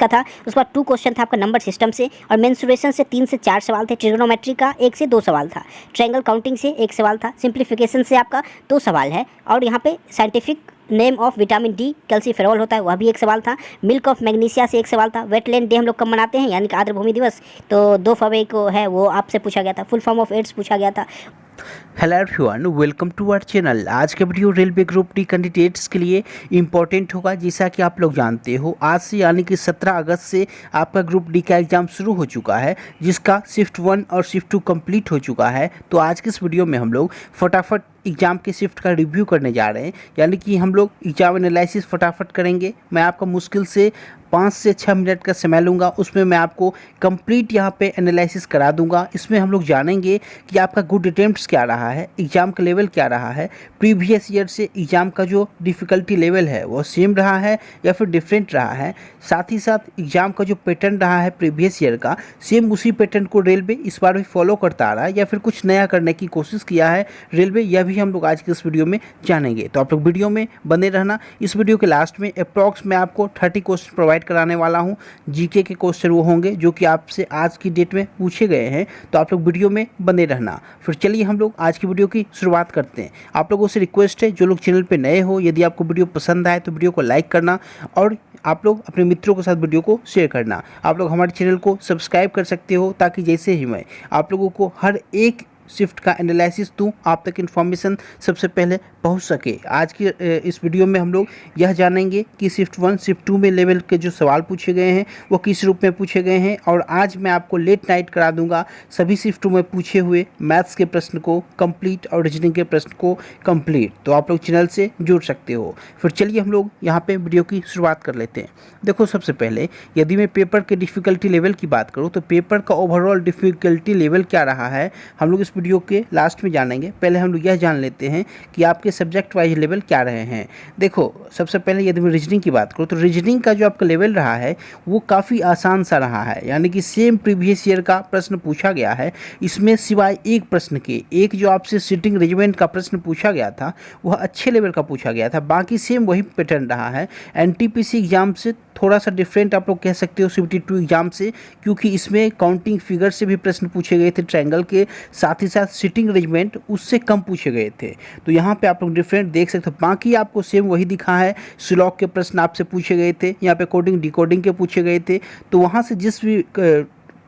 का था। उसके बाद 2 क्वेश्चन था आपका नंबर सिस्टम से, और मेंसुरेशन से 3 से 4 सवाल थे, ट्रिग्नोमेट्री का 1 से 2 सवाल था, ट्रायंगल काउंटिंग से 1 सवाल था, सिंप्लीफिकेशन से आपका 2 सवाल है, और यहाँ पे scientific name of vitamin D calciferol होता है वह भी 1 सवाल था, मिल्क ऑफ मैग्नीशिया से 1 सवाल था, वेटलैंड डे हम लोग कब मनाते हैं यानी कि आर्द्र भूमि दिवस, तो 2 फरवरी को है, वो आपसे पूछा गया था, फुल फॉर्म ऑफ एड्स पूछा गया था। Hello everyone, welcome to our channel. आज का video railway group D candidates के लिए इंपॉर्टेंट होगा। जैसा कि आप लोग जानते हो, आज से यानी कि 17 अगस्त से आपका ग्रुप डी का एग्ज़ाम शुरू हो चुका है, जिसका शिफ्ट 1 और शिफ्ट 2 कंप्लीट हो चुका है। तो आज के इस वीडियो में हम लोग फटाफट एग्ज़ाम के शिफ्ट का रिव्यू करने जा रहे हैं, यानी कि हम लोग एग्ज़ाम एनालिसिस फटाफट करेंगे। मैं आपका मुश्किल से 5 से 6 मिनट का समय लूँगा, उसमें मैं आपको कंप्लीट यहाँ पे एनालिसिस करा दूँगा। इसमें हम लोग जानेंगे कि आपका गुड अटेम्प्ट्स क्या रहा है, एग्ज़ाम का लेवल क्या रहा है, प्रीवियस ईयर से एग्ज़ाम का जो डिफ़िकल्टी लेवल है वो सेम रहा है या फिर डिफरेंट रहा है। साथ ही साथ एग्ज़ाम का जो पैटर्न रहा है प्रीवियस ईयर का, सेम उसी पैटर्न को रेलवे इस बार भी फॉलो करता आ रहा है या फिर कुछ नया करने की कोशिश किया है रेलवे, यह भी हम लोग आज के इस वीडियो में जानेंगे। तो आप लोग वीडियो में बने रहना। इस वीडियो के लास्ट में अप्रॉक्स मैं आपको 30 क्वेश्चन प्रोवाइड कराने वाला हूं। जीके के क्वेश्चन वो होंगे जो कि आपसे आज की डेट में पूछे गए हैं, तो आप लोग वीडियो में बने रहना। फिर चलिए हम लोग आज की वीडियो की शुरुआत करते हैं। आप लोगों से रिक्वेस्ट है, जो लोग चैनल पे नए हो, यदि आपको वीडियो पसंद आए तो वीडियो को लाइक करना और आप लोग अपने मित्रों के साथ वीडियो को शेयर करना। आप लोग हमारे चैनल को सब्सक्राइब कर सकते हो, ताकि जैसे ही मैं आप लोगों को हर एक शिफ्ट का एनालिसिस दूँ, आप तक इन्फॉर्मेशन सबसे पहले पहुंच सके। आज की इस वीडियो में हम लोग यह जानेंगे कि शिफ्ट 1 शिफ्ट 2 में लेवल के जो सवाल पूछे गए हैं वो किस रूप में पूछे गए हैं, और आज मैं आपको लेट नाइट करा दूंगा सभी शिफ्टों में पूछे हुए मैथ्स के प्रश्न को कंप्लीट और रीजनिंग के प्रश्न को कंप्लीट। तो आप लोग चैनल से जुड़ सकते हो। फिर चलिए हम लोग यहाँ पे वीडियो की शुरुआत कर लेते हैं। देखो, सबसे पहले यदि मैं पेपर के डिफ़िकल्टी लेवल की बात करूँ तो पेपर का ओवरऑल डिफ़िकल्टी लेवल क्या रहा है हम लोग इस वीडियो के लास्ट में जानेंगे। पहले हम लोग यह जान लेते हैं कि आपके सब्जेक्ट वाइज लेवल क्या रहे हैं। देखो, सबसे पहले यदि मैं रीजनिंग की बात करूँ तो रीजनिंग का जो आपका लेवल रहा है वो काफ़ी आसान सा रहा है, यानी कि सेम प्रीवियस ईयर का प्रश्न पूछा गया है। इसमें सिवाय एक प्रश्न के, एक जो आपसे सिटिंग रेजिमेंट का प्रश्न पूछा गया था वह अच्छे लेवल का पूछा गया था, बाकी सेम वही पैटर्न रहा है। एनटीपीसी एग्जाम से थोड़ा सा डिफरेंट आप लोग कह सकते हो सीबीटी 2 एग्जाम से, क्योंकि इसमें काउंटिंग फिगर से भी प्रश्न पूछे गए थे ट्रायंगल के, साथ ही साथ सिटिंग अरेंजमेंट उससे कम पूछे गए थे। तो यहाँ पे आप लोग डिफरेंट देख सकते हो। बाकी आपको सेम वही दिखा है। स्लॉक के प्रश्न आपसे पूछे गए थे, यहाँ पे कोडिंग डिकोडिंग के पूछे गए थे। तो वहाँ से जिस भी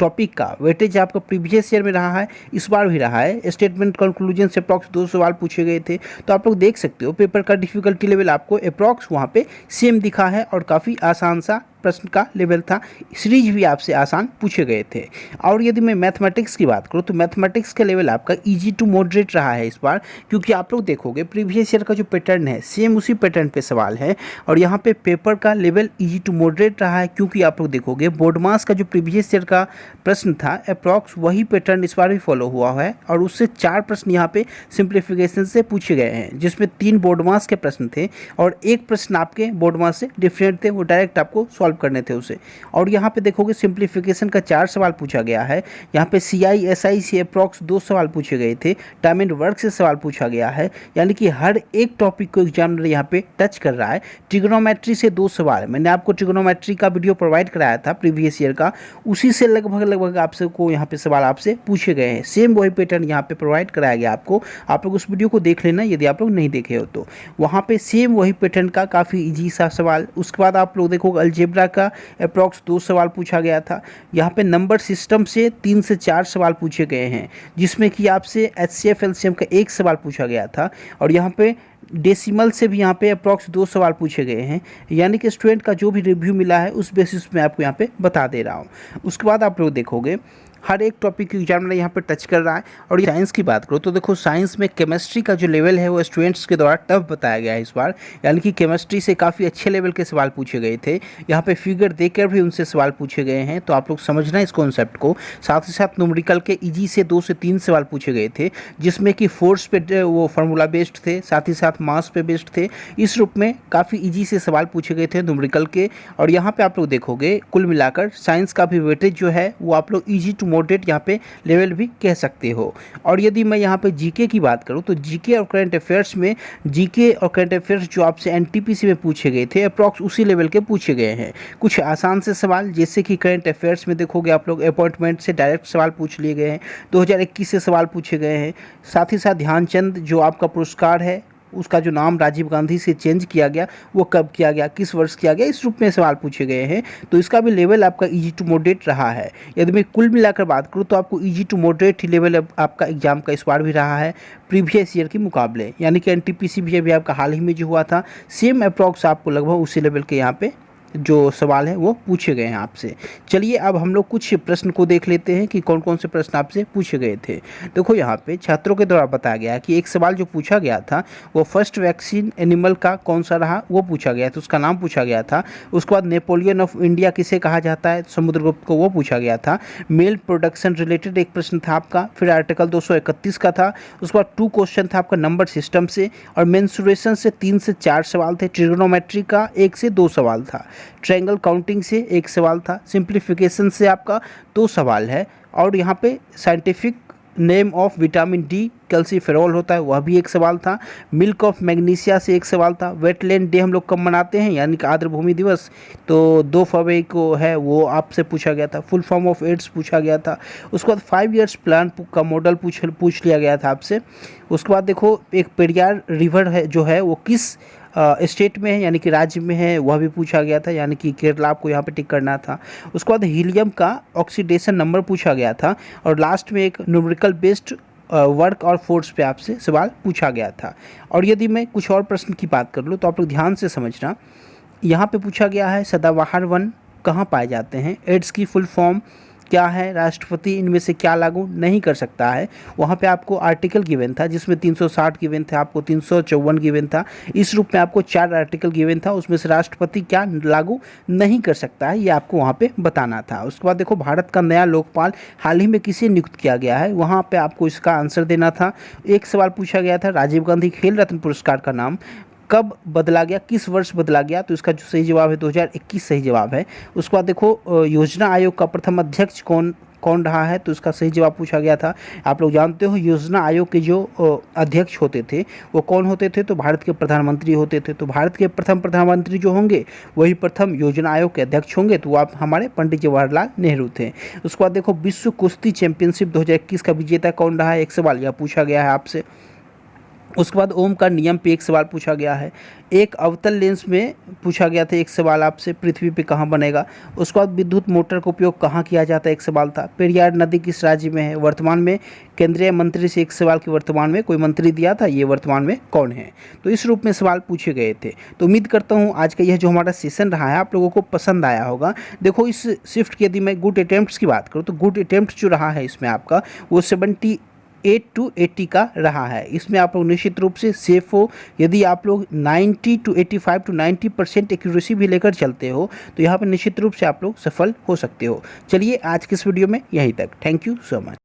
टॉपिक का वेटेज आपका प्रीवियस ईयर में रहा है, इस बार भी रहा है। स्टेटमेंट कंक्लूजन से अप्रॉक्स 2 सवाल पूछे गए थे। तो आप लोग देख सकते हो पेपर का डिफ़िकल्टी लेवल आपको अप्रॉक्स वहाँ पे सेम दिखा है, और काफ़ी आसान सा प्रश्न का लेवल था। सीरीज भी आपसे आसान पूछे गए थे। और यदि मैं मैथमेटिक्स की बात करूँ तो मैथमेटिक्स का लेवल आपका इजी टू मॉडरेट रहा है इस बार, क्योंकि आप लोग देखोगे प्रीवियस ईयर का जो पैटर्न है सेम उसी पैटर्न पे सवाल है, और यहाँ पे पेपर का लेवल इजी टू मॉडरेट रहा है, क्योंकि आप लोग देखोगे बोर्ड मास का जो प्रीवियस ईयर का प्रश्न था अप्रॉक्स वही पैटर्न इस बार भी फॉलो हुआ है, और उससे 4 प्रश्न यहाँ पे सिंप्लीफिकेशन से पूछे गए हैं, जिसमें 3 बोर्ड मास के प्रश्न थे और 1 प्रश्न आपके बोर्ड मास से डिफरेंट थे, वो डायरेक्ट आपको सॉल्व करने थे उसे। और यहाँ पे देखोगे सिंप्लीफिकेशन का 4 सवाल पूछा गया है। यहाँ पे CISI से अप्रॉक्स 2 सवाल पूछे गए थे, टाइम एंड वर्क से सवाल पूछा गया है, यानी कि हर एक टॉपिक को एग्जामिनर यहाँ पे टच कर रहा है। ट्रिग्नोमेट्री से 2 सवाल, मैंने आपको ट्रिग्नोमेट्री का वीडियो प्रोवाइड कराया था प्रीवियस ईयर का, उसी से लगभग आपसे को यहाँ पे सवाल आपसे पूछे गए हैं। सेम वही पैटर्न यहाँ पे प्रोवाइड कराया गया आपको। आप लोग उस वीडियो को देख लेना यदि आप लोग नहीं देखे हो तो। वहाँ पे सेम वही पैटर्न का काफ़ी ईजी सा सवाल। उसके बाद आप लोग देखोगे अलजेब्रा का अप्रॉक्स 2 सवाल पूछा गया था। यहाँ पे नंबर सिस्टम से 3 से 4 सवाल पूछे गए हैं, जिसमें कि आपसे HCF LCM का 1 सवाल पूछा गया था, और यहाँ पे डेसिमल से भी यहाँ पे अप्रॉक्स 2 सवाल पूछे गए हैं। यानी कि स्टूडेंट का जो भी रिव्यू मिला है उस बेसिस में आपको यहाँ पे बता दे रहा हूँ। उसके बाद आप लोग देखोगे हर एक टॉपिक की एग्जामिनर यहाँ पर टच कर रहा है। और साइंस की बात करो तो देखो, साइंस में केमिस्ट्री का जो लेवल है वो स्टूडेंट्स के द्वारा टफ बताया गया है इस बार, यानी कि केमिस्ट्री से काफ़ी अच्छे लेवल के सवाल पूछे गए थे। यहाँ पे फिगर देकर भी उनसे सवाल पूछे गए हैं, तो आप लोग समझना इस कॉन्सेप्ट को। साथ ही साथ न्यूमेरिकल के ईजी से 2 से 3 सवाल पूछे गए थे, जिसमें कि फोर्स पे वो फार्मूला बेस्ड थे, साथ ही साथ मास पे बेस्ड थे। इस रूप में काफ़ी ईजी से सवाल पूछे गए थे न्यूमेरिकल के। और यहाँ पर आप लोग देखोगे कुल मिलाकर साइंस का भी वेटेज जो है वो आप लोग ईजी टू मॉडरेट यहाँ पे लेवल भी कह सकते हो। और यदि मैं यहाँ पे जीके की बात करूँ तो जीके और करंट अफेयर्स में जीके और करंट अफेयर्स जो आपसे एनटीपीसी में पूछे गए थे अप्रॉक्स उसी लेवल के पूछे गए हैं। कुछ आसान से सवाल जैसे कि करंट अफेयर्स में देखोगे आप लोग अपॉइंटमेंट से डायरेक्ट सवाल पूछ लिए गए हैं, 2021 से सवाल पूछे गए हैं। साथ ही साथ ध्यानचंद जो आपका पुरस्कार है उसका जो नाम राजीव गांधी से चेंज किया गया वो कब किया गया, किस वर्ष किया गया, इस रूप में सवाल पूछे गए हैं। तो इसका भी लेवल आपका इजी टू मॉडरेट रहा है। यदि मैं कुल मिलाकर बात करूँ तो आपको इजी टू मॉडरेट ही लेवल आपका एग्जाम का इस बार भी रहा है प्रीवियस ईयर के मुकाबले, यानी कि एनटीपीसी भी अभी आपका हाल ही में जो हुआ था सेम अप्रॉक्स आपको लगभग उसी लेवल के यहाँ पे जो सवाल है वो पूछे गए हैं आपसे। चलिए अब हम लोग कुछ प्रश्न को देख लेते हैं कि कौन कौन से प्रश्न आपसे पूछे गए थे। देखो यहाँ पे छात्रों के द्वारा बताया गया कि एक सवाल जो पूछा गया था वो फर्स्ट वैक्सीन एनिमल का कौन सा रहा वो पूछा गया था, उसका नाम पूछा गया था। उसके बाद नेपोलियन ऑफ इंडिया किसे कहा जाता है, समुद्रगुप्त को, वो पूछा गया था। मेल प्रोडक्शन रिलेटेड एक प्रश्न था आपका, फिर आर्टिकल 231 का था। उसके बाद 2 क्वेश्चन था आपका नंबर सिस्टम से, और मेंसुरेशन से 3 से 4 सवाल थे। ट्रिग्नोमेट्री का 1 से 2 सवाल था। ट्रायंगल काउंटिंग से 1 सवाल था। सिंप्लीफिकेशन से आपका 2 सवाल है। और यहाँ पे scientific name of vitamin D calciferol होता है वह भी 1 सवाल था। मिल्क ऑफ मैग्नीशिया से 1 सवाल था। वेटलैंड डे हम लोग कब मनाते हैं यानी कि आर्द्र भूमि दिवस, तो 2 फरवरी को है, वो आपसे पूछा गया था। फुल फॉर्म ऑफ एड्स पूछा गया था। उसके बाद 5 ईयर्स प्लान का मॉडल पूछ लिया गया था आपसे। उसके बाद देखो एक पेरियार रिवर है जो है वो किस स्टेट में है यानी कि राज्य में है वह भी पूछा गया था, यानी कि केरला आपको यहाँ पे टिक करना था। उसके बाद हीलियम का ऑक्सीडेशन नंबर पूछा गया था। और लास्ट में एक न्यूमेरिकल बेस्ड वर्क और फोर्स पे आपसे सवाल पूछा गया था। और यदि मैं कुछ और प्रश्न की बात कर लूँ तो आप लोग ध्यान से समझना। यहाँ पे पूछा गया है सदाबहार वन कहाँ पाए जाते हैं, एड्स की फुल फॉर्म क्या है, राष्ट्रपति इनमें से क्या लागू नहीं कर सकता है। वहाँ पे आपको आर्टिकल गिवन था जिसमें 360 गिवन था, आपको 354 गिवन था। इस रूप में आपको 4 आर्टिकल गिवन था, उसमें से राष्ट्रपति क्या लागू नहीं कर सकता है ये आपको वहाँ पे बताना था। उसके बाद देखो भारत का नया लोकपाल हाल ही में किसे नियुक्त किया गया है, वहाँ पे आपको इसका आंसर देना था। एक सवाल पूछा गया था राजीव गांधी खेल रत्न पुरस्कार का नाम कब बदला गया, किस वर्ष बदला गया, तो इसका जो सही जवाब है 2021 सही जवाब है। उसके बाद देखो योजना आयोग का प्रथम अध्यक्ष कौन रहा है, तो इसका सही जवाब पूछा गया था। आप लोग जानते हो योजना आयोग के जो अध्यक्ष होते थे वो कौन होते थे, तो भारत के प्रधानमंत्री होते थे। तो भारत के प्रथम प्रधानमंत्री जो होंगे वही प्रथम योजना आयोग के अध्यक्ष होंगे, तो वो आप हमारे पंडित जवाहरलाल नेहरू थे। उसके बाद देखो विश्व कुश्ती चैंपियनशिप 2021 का विजेता कौन रहा है, एक सवाल यह पूछा गया है आपसे। उसके बाद ओम का नियम पे 1 सवाल पूछा गया है। एक अवतल लेंस में पूछा गया था 1 सवाल आपसे, पृथ्वी पे कहाँ बनेगा। उसके बाद विद्युत मोटर का उपयोग कहाँ किया जाता है, 1 सवाल था। पेरियार नदी किस राज्य में है, वर्तमान में केंद्रीय मंत्री से 1 सवाल कि वर्तमान में कोई मंत्री दिया था, ये वर्तमान में कौन है। तो इस रूप में सवाल पूछे गए थे। तो उम्मीद करता हूँ आज का यह जो हमारा सेशन रहा है आप लोगों को पसंद आया होगा। देखो इस शिफ्ट की यदि मैं गुड अटेम्प्ट्स की बात करूँ तो गुड अटेम्प्ट जो रहा है इसमें आपका वो 78 to 80 का रहा है। इसमें आप लोग निश्चित रूप से सेफ हो। यदि आप लोग 90 to 85 to 90% एक्यूरेसी भी लेकर चलते हो तो यहाँ पर निश्चित रूप से आप लोग सफल हो सकते हो। चलिए आज के इस वीडियो में यहीं तक। Thank you so much.